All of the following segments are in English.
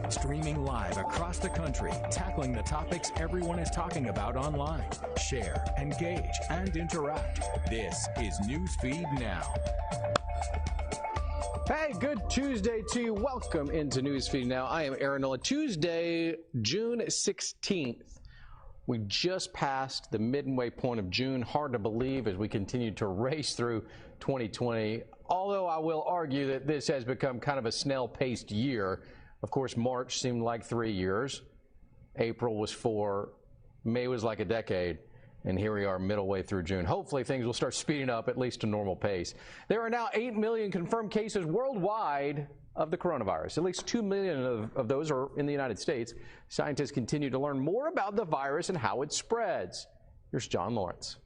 Streaming live across the country, tackling the topics everyone is talking about online. Share, engage, and interact. This is Newsfeed Now. Hey, good Tuesday to you. Welcome into Newsfeed Now. I am Aaron Nola. Tuesday, June 16th. We just passed the midway point of June. Hard to believe as we continue to race through 2020. Although I will argue that this has become kind of a snail-paced year. Of course, March seemed like 3 years. April was 4. May was like a decade. And here we are middle way through June. Hopefully things will start speeding up at least to normal pace. There are now 8 million confirmed cases worldwide of the coronavirus. At least 2 million of those are in the United States. Scientists continue to learn more about the virus and how it spreads. Here's John Lawrence.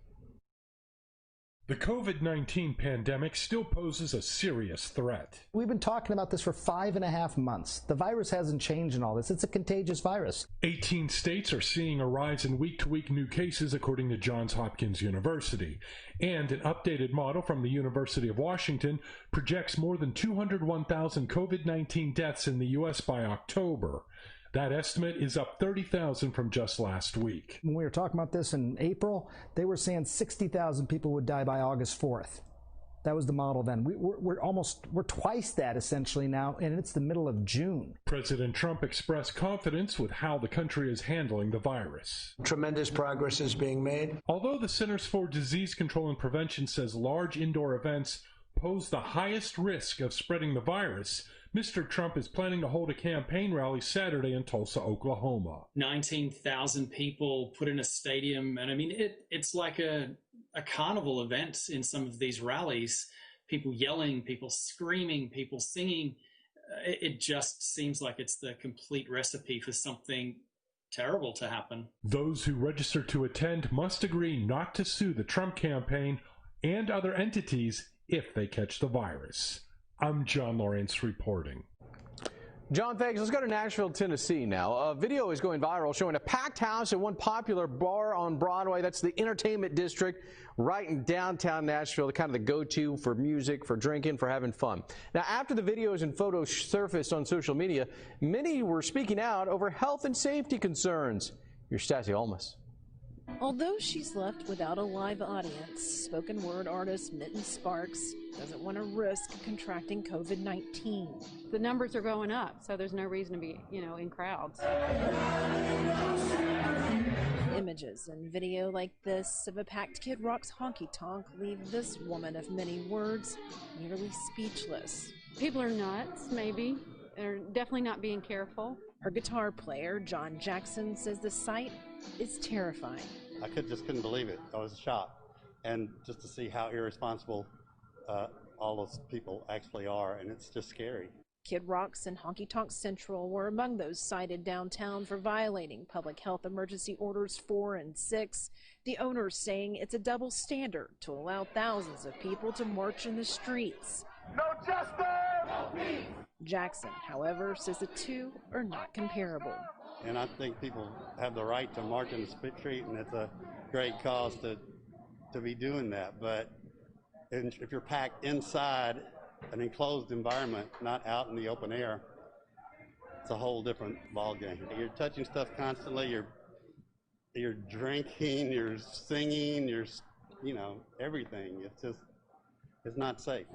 The COVID-19 pandemic still poses a serious threat. We've been talking about this for 5.5 months. The virus hasn't changed in all this. It's a contagious virus. 18 states are seeing a rise in week-to-week new cases, according to Johns Hopkins University. And an updated model from the University of Washington projects more than 201,000 COVID-19 deaths in the U.S. by October. That estimate is up 30,000 from just last week. When we were talking about this in April, they were saying 60,000 people would die by August 4th. That was the model then. We're twice that essentially now, and it's the middle of June. President Trump expressed confidence with how the country is handling the virus. Tremendous progress is being made. Although the Centers for Disease Control and Prevention says large indoor events pose the highest risk of spreading the virus, Mr. Trump is planning to hold a campaign rally Saturday in Tulsa, Oklahoma. 19,000 people put in a stadium, and I mean, it's like a carnival event in some of these rallies. People yelling, people screaming, people singing. It just seems like it's the complete recipe for something terrible to happen. Those who register to attend must agree not to sue the Trump campaign and other entities if they catch the virus. I'm John Lawrence reporting. John, thanks. Let's go to Nashville, Tennessee now. A video is going viral showing a packed house at one popular bar on Broadway. That's the Entertainment District right in downtown Nashville, the kind of the go-to for music, for drinking, for having fun. Now, after the videos and photos surfaced on social media, many were speaking out over health and safety concerns. Here's Stassi Olmas. Although she's left without a live audience, spoken word artist Mitten Sparks doesn't want to risk contracting COVID-19. The numbers are going up, so there's no reason to be, in crowds. Images and video like this of a packed Kid Rock's honky tonk leave this woman of many words nearly speechless. People are nuts, maybe. They're definitely not being careful. Her guitar player, John Jackson, says the sight is terrifying. I couldn't believe it. I was shocked. And just to see how irresponsible all those people actually are, and it's just scary. Kid Rock's and Honky Tonk Central were among those cited downtown for violating public health emergency orders 4 and 6. The owners saying it's a double standard to allow thousands of people to march in the streets. No justice! No peace! Jackson, however, says the two are not comparable. And I think people have the right to march in the street, and it's a great cause to be doing that. But if you're packed inside an enclosed environment, not out in the open air, it's a whole different ballgame. You're touching stuff constantly. You're drinking. You're singing. You're everything. It's not safe.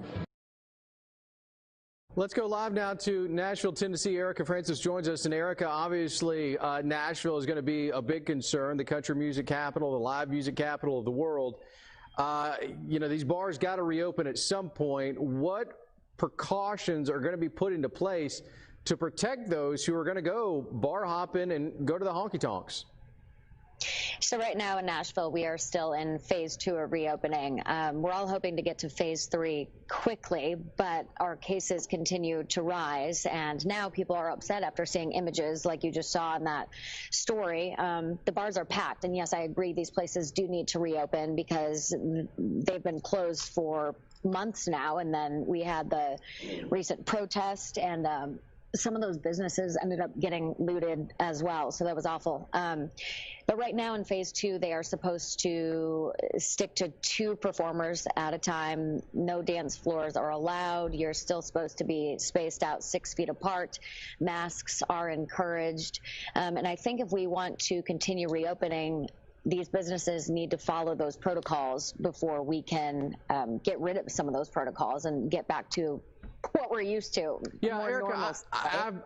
Let's go live now to Nashville, Tennessee. Erica Francis joins us. And Erica, obviously, Nashville is going to be a big concern, the country music capital, the live music capital of the world. These bars got to reopen at some point. What precautions are going to be put into place to protect those who are going to go bar hopping and go to the honky tonks? So right now in Nashville, we are still in phase 2 of reopening. We're all hoping to get to phase 3 quickly, but our cases continue to rise, and now people are upset after seeing images like you just saw in that story. The bars are packed, and yes, I agree, these places do need to reopen because they've been closed for months now, and then we had the recent protest and some of those businesses ended up getting looted as well, so that was awful. But right now in phase 2, they are supposed to stick to 2 performers at a time. No dance floors are allowed. You're still supposed to be spaced out 6 feet apart. Masks are encouraged. And I think if we want to continue reopening, these businesses need to follow those protocols before we can get rid of some of those protocols and get back to what we're used to. Yeah, Erica,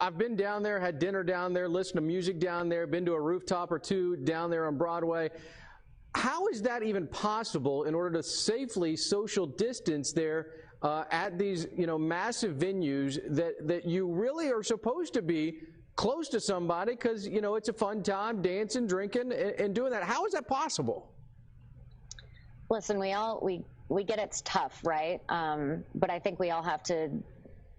I've been down there, had dinner down there, listened to music down there, been to a rooftop or 2 down there on Broadway. How is that even possible in order to safely social distance there at these, massive venues that you really are supposed to be close to somebody because, it's a fun time, dancing, drinking, and doing that? How is that possible? Listen, we get it's tough, right? But I think we all have to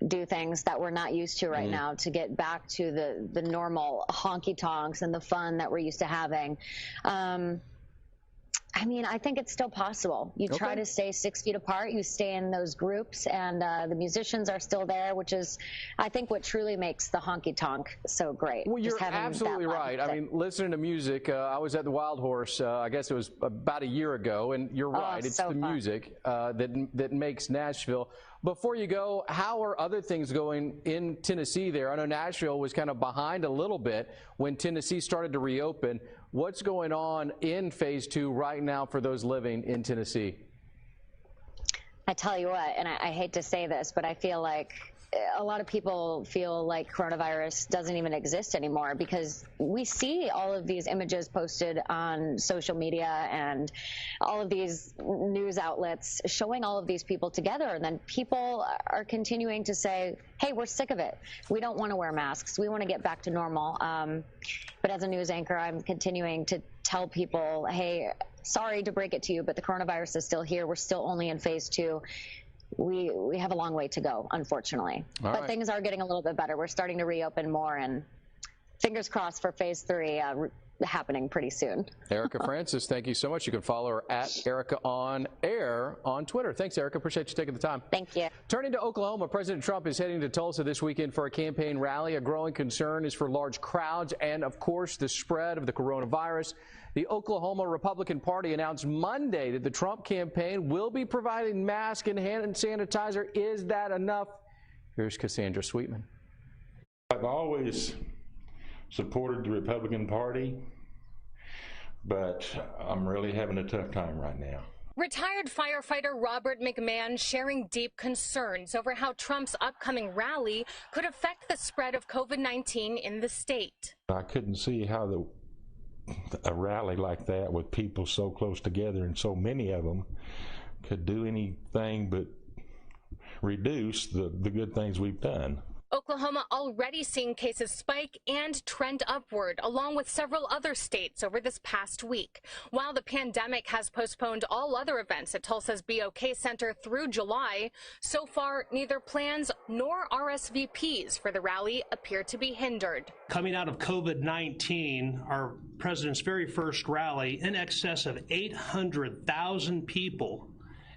do things that we're not used to right now to get back to the normal honky tonks and the fun that we're used to having. I think it's still possible. You try to stay 6 feet apart, you stay in those groups, and the musicians are still there, which is, I think, what truly makes the honky tonk so great. Well, you're absolutely right. Listening to music, I was at the Wild Horse, I guess it was about a year ago, and you're right, it's so the fun. Music that makes Nashville. Before you go, how are other things going in Tennessee there? I know Nashville was kind of behind a little bit when Tennessee started to reopen. What's going on in phase 2 right now for those living in Tennessee? I tell you what, and I hate to say this, but I feel like a lot of people feel like coronavirus doesn't even exist anymore because we see all of these images posted on social media and all of these news outlets showing all of these people together, and then people are continuing to say, hey, we're sick of it. We don't want to wear masks. We want to get back to normal. But as a news anchor, I'm continuing to tell people, hey, sorry to break it to you, but the coronavirus is still here. We're still only in phase 2. We have a long way to go, unfortunately. But things are getting a little bit better. We're starting to reopen more, and fingers crossed for phase 3 happening pretty soon. Erica Francis, thank you so much. You can follow her at Erica on Air on Twitter. Thanks, Erica. Appreciate you taking the time. Thank you. Turning to Oklahoma, President Trump is heading to Tulsa this weekend for a campaign rally. A growing concern is for large crowds and, of course, the spread of the coronavirus. The Oklahoma Republican Party announced Monday that the Trump campaign will be providing masks and hand sanitizer. Is that enough? Here's Cassandra Sweetman. I've always supported the Republican Party, but I'm really having a tough time right now. Retired firefighter Robert McMahon sharing deep concerns over how Trump's upcoming rally could affect the spread of COVID-19 in the state. I couldn't see how a rally like that with people so close together and so many of them could do anything but reduce the good things we've done. Oklahoma already seeing cases spike and trend upward, along with several other states over this past week. While the pandemic has postponed all other events at Tulsa's BOK Center through July, so far neither plans nor RSVPs for the rally appear to be hindered. Coming out of COVID-19, our president's very first rally, in excess of 800,000 people,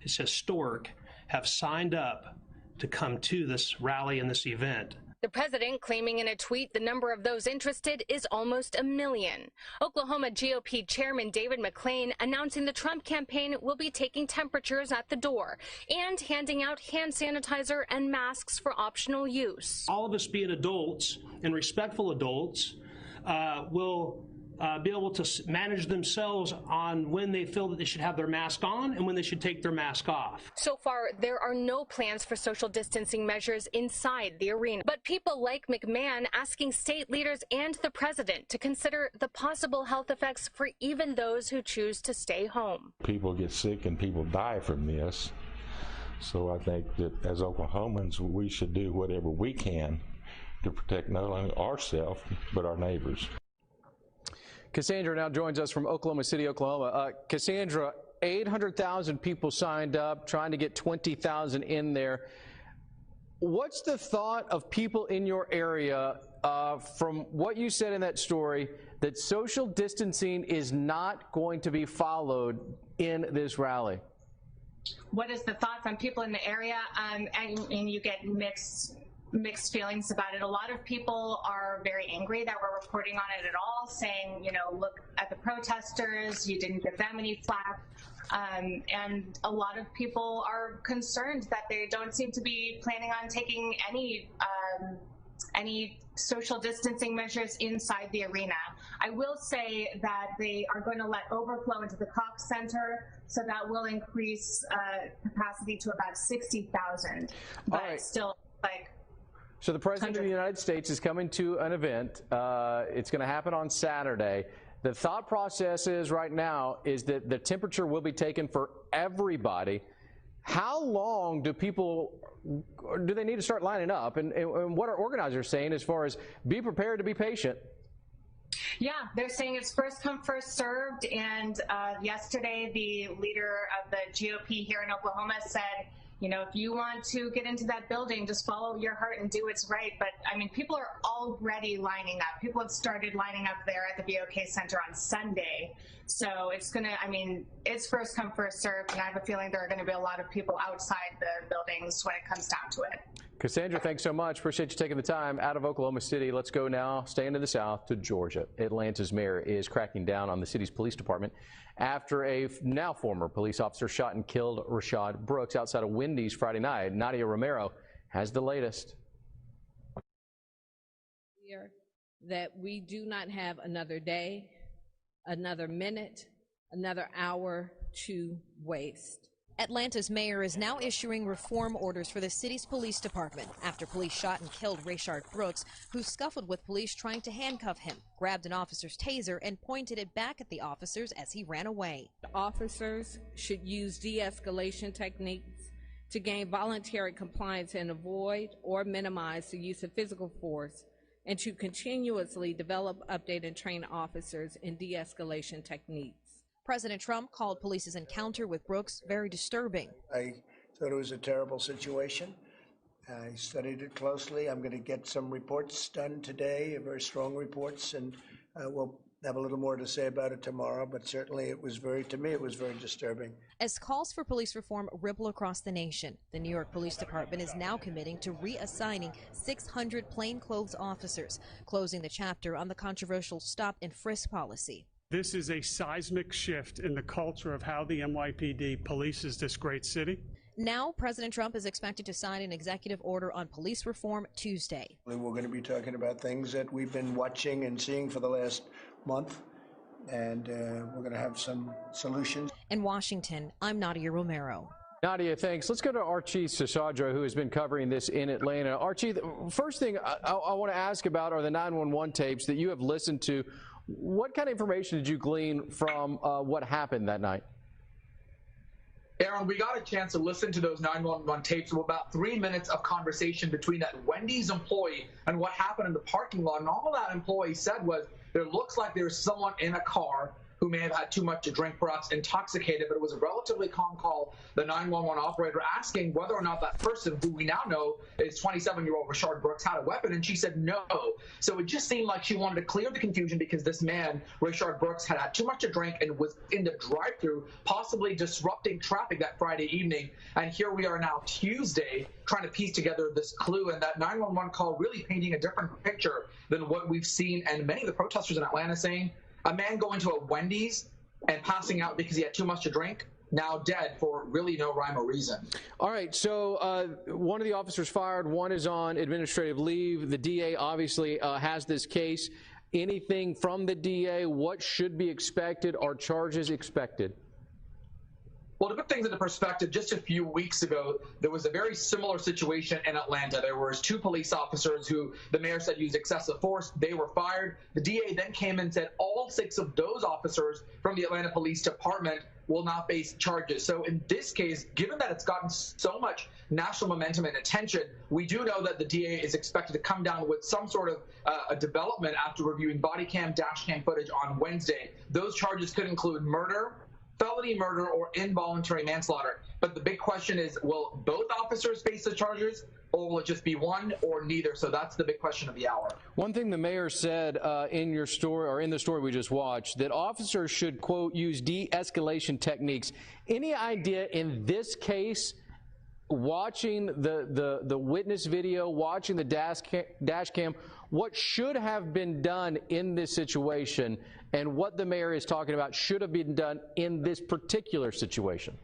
it's historic, have signed up to come to this rally and this event. The president claiming in a tweet the number of those interested is almost 1 million. Oklahoma GOP Chairman David McClain announcing the Trump campaign will be taking temperatures at the door and handing out hand sanitizer and masks for optional use. All of us being adults and respectful adults will be able to manage themselves on when they feel that they should have their mask on and when they should take their mask off. So far, there are no plans for social distancing measures inside the arena. But people like McMahon asking state leaders and the president to consider the possible health effects for even those who choose to stay home. People get sick and people die from this. So I think that as Oklahomans, we should do whatever we can to protect not only ourselves, but our neighbors. Cassandra now joins us from Oklahoma City, Oklahoma. Cassandra, 800,000 people signed up, trying to get 20,000 in there. What's the thought of people in your area from what you said in that story that social distancing is not going to be followed in this rally? What is the thoughts on people in the area? And you get mixed mixed feelings about it. A lot of people are very angry that we're reporting on it at all, saying, you know, look at the protesters, you didn't give them any flack. And a lot of people are concerned that they don't seem to be planning on taking any social distancing measures inside the arena. I will say that they are going to let overflow into the Cox Center, so that will increase capacity to about 60,000. But right. Still, like. So the President of the United States is coming to an event. It's going to happen on Saturday. The thought process is right now is that the temperature will be taken for everybody. How long do they need to start lining up? And what are organizers saying as far as be prepared to be patient? Yeah, they're saying it's first come, first served. And yesterday, the leader of the GOP here in Oklahoma said, you know, if you want to get into that building, just follow your heart and do what's right. But I mean, people are already lining up. People have started lining up there at the BOK Center on Sunday. So it's going to, I mean, it's first come, first served. And I have a feeling there are going to be a lot of people outside the buildings when it comes down to it. Cassandra, thanks so much. Appreciate you taking the time out of Oklahoma City. Let's go now, staying to the south, to Georgia. Atlanta's mayor is cracking down on the city's police department after a now former police officer shot and killed Rashad Brooks outside of Wendy's Friday night. Nadia Romero has the latest. That we do not have another day, another minute, another hour to waste. Atlanta's mayor is now issuing reform orders for the city's police department after police shot and killed Rashard Brooks, who scuffled with police trying to handcuff him, grabbed an officer's taser, and pointed it back at the officers as he ran away. Officers should use de-escalation techniques to gain voluntary compliance and avoid or minimize the use of physical force, and to continuously develop, update, and train officers in de-escalation techniques. President Trump called police's encounter with Brooks very disturbing. I thought it was a terrible situation. I studied it closely. I'm going to get some reports done today, very strong reports, and we'll have a little more to say about it tomorrow. But certainly it was to me, it was very disturbing. As calls for police reform ripple across the nation, the New York Police Department is now committing to reassigning 600 plainclothes officers, closing the chapter on the controversial stop and frisk policy. This is a seismic shift in the culture of how the NYPD polices this great city. Now, President Trump is expected to sign an executive order on police reform Tuesday. We're going to be talking about things that we've been watching and seeing for the last month, and we're going to have some solutions. In Washington, I'm Nadia Romero. Nadia, thanks. Let's go to Archie Seshadra, who has been covering this in Atlanta. Archie, the first thing I want to ask about are the 911 tapes that you have listened to. What kind of information did you glean from what happened that night? Aaron, we got a chance to listen to those 911 tapes of about 3 minutes of conversation between that Wendy's employee and what happened in the parking lot. And all that employee said was, there looks like there's someone in a car who may have had too much to drink, perhaps intoxicated, but it was a relatively calm call. The 911 operator asking whether or not that person, who we now know is 27-year-old Rashard Brooks, had a weapon, and she said no. So it just seemed like she wanted to clear the confusion because this man, Rashard Brooks, had had too much to drink and was in the drive-thru, possibly disrupting traffic that Friday evening. And here we are now Tuesday trying to piece together this clue, and that 911 call really painting a different picture than what we've seen, and many of the protesters in Atlanta saying, a man going to a Wendy's and passing out because he had too much to drink, now dead for really no rhyme or reason. All right, so one of the officers fired, one is on administrative leave. The DA obviously has this case. Anything from the DA? What should be expected? Are charges expected? Well, to put things into perspective, just a few weeks ago, there was a very similar situation in Atlanta. There were 2 police officers who the mayor said used excessive force. They were fired. The DA then came and said all 6 of those officers from the Atlanta Police Department will not face charges. So in this case, given that it's gotten so much national momentum and attention, we do know that the DA is expected to come down with some sort of a development after reviewing body cam, dash cam footage on Wednesday. Those charges could include murder, felony murder, or involuntary manslaughter. But the big question is, will both officers face the charges, or will it just be one, or neither? So that's the big question of the hour. One thing the mayor said in your story, or in the story we just watched, that officers should, quote, use de-escalation techniques. Any idea in this case watching the witness video, watching the dash cam, what should have been done in this situation and what the mayor is talking about should have been done in this particular situation?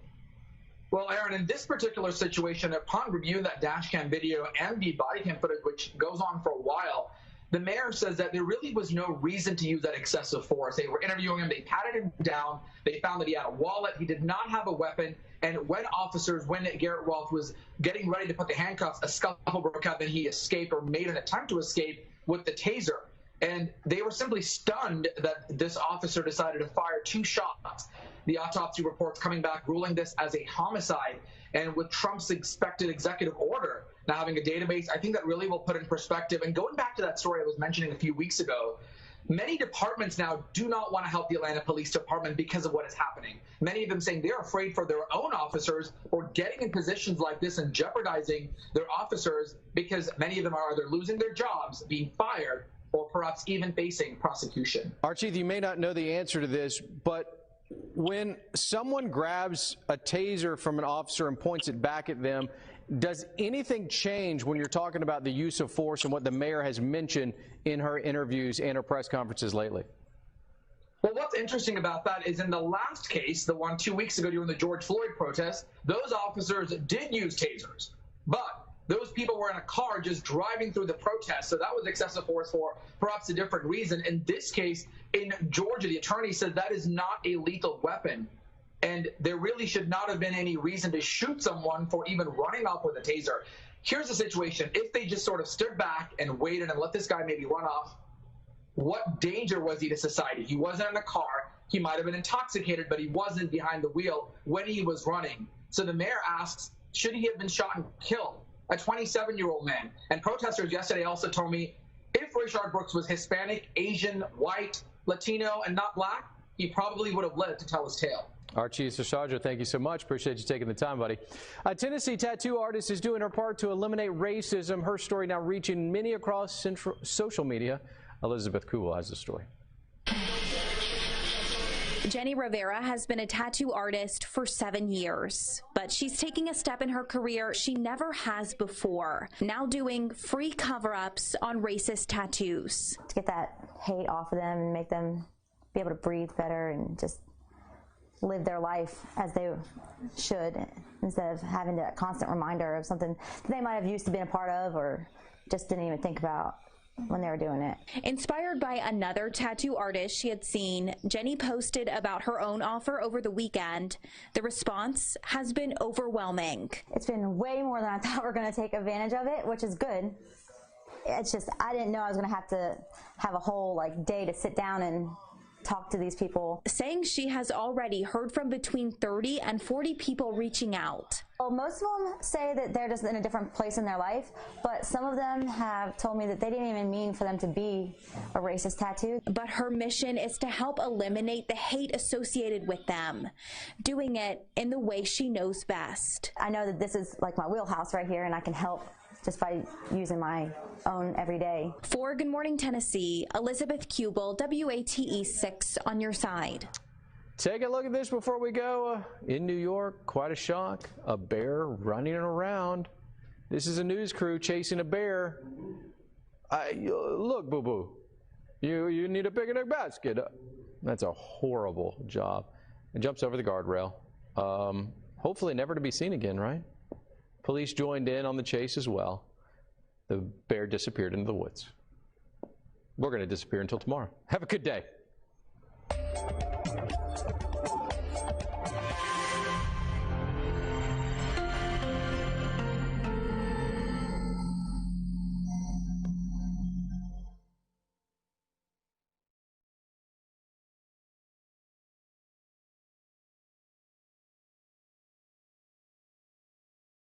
Well, Aaron, in this particular situation, upon reviewing that dash cam video and the body cam footage, which goes on for a while, the mayor says that there really was no reason to use that excessive force. They were interviewing him. They patted him down. They found that he had a wallet. He did not have a weapon. And when Garrett Welch was getting ready to put the handcuffs, a scuffle broke out, and he escaped or made an attempt to escape with the taser. And they were simply stunned that this officer decided to fire 2 shots. The autopsy reports coming back ruling this as a homicide. And with Trump's expected executive order now having a database, I think that really will put in perspective. And going back to that story I was mentioning a few weeks ago, many departments now do not want to help the Atlanta Police Department because of what is happening. Many of them saying they're afraid for their own officers or getting in positions like this and jeopardizing their officers because many of them are either losing their jobs, being fired, or perhaps even facing prosecution. Archie, you may not know the answer to this, but when someone grabs a taser from an officer and points it back at them, does anything change when you're talking about the use of force and what the mayor has mentioned in her interviews and her press conferences lately? Well, what's interesting about that is in the last case, the one 2 weeks ago during the George Floyd protest, those officers did use tasers, but those people were in a car just driving through the protest, so that was excessive force for perhaps a different reason. In this case, in Georgia, the attorney said that is not a lethal weapon, and there really should not have been any reason to shoot someone for even running off with a taser. Here's the situation. If they just sort of stood back and waited and let this guy maybe run off, what danger was he to society? He wasn't in a car. He might have been intoxicated, but he wasn't behind the wheel when he was running. So the mayor asks, should he have been shot and killed? A 27-year-old man. And protesters yesterday also told me if Rayshard Brooks was Hispanic, Asian, white, Latino, and not black, he probably would have lived to tell his tale. Archie Sashaja, thank you so much. Appreciate you taking the time, buddy. A Tennessee tattoo artist is doing her part to eliminate racism. Her story now reaching many across social media. Elizabeth Kuhl has the story. Jenny Rivera has been a tattoo artist for 7 years, but she's taking a step in her career she never has before, now doing free cover-ups on racist tattoos. To get that hate off of them and make them be able to breathe better and just live their life as they should, instead of having that constant reminder of something that they might have used to be a part of or just didn't even think about when they were doing it. Inspired by another tattoo artist she had seen, Jenny posted about her own offer over the weekend. The response has been overwhelming. It's been way more than I thought we were going to take advantage of it, which is good. It's just I didn't know I was going to have a whole day to sit down and talk to these people. Saying she has already heard from between 30 and 40 people reaching out. Well, most of them say that they're just in a different place in their life, but some of them have told me that they didn't even mean for them to be a racist tattoo. But her mission is to help eliminate the hate associated with them, doing it in the way she knows best. I know that this is like my wheelhouse right here, and I can help just by using my own every day. For Good Morning Tennessee, Elizabeth Kubel, WATE 6 on your side. Take a look at this before we go. In New York, quite a shock. A bear running around. This is a news crew chasing a bear. Look, boo-boo. You need a picnic basket. That's a horrible job. It jumps over the guardrail. Hopefully never to be seen again, right? Police joined in on the chase as well. The bear disappeared into the woods. We're going to disappear until tomorrow. Have a good day.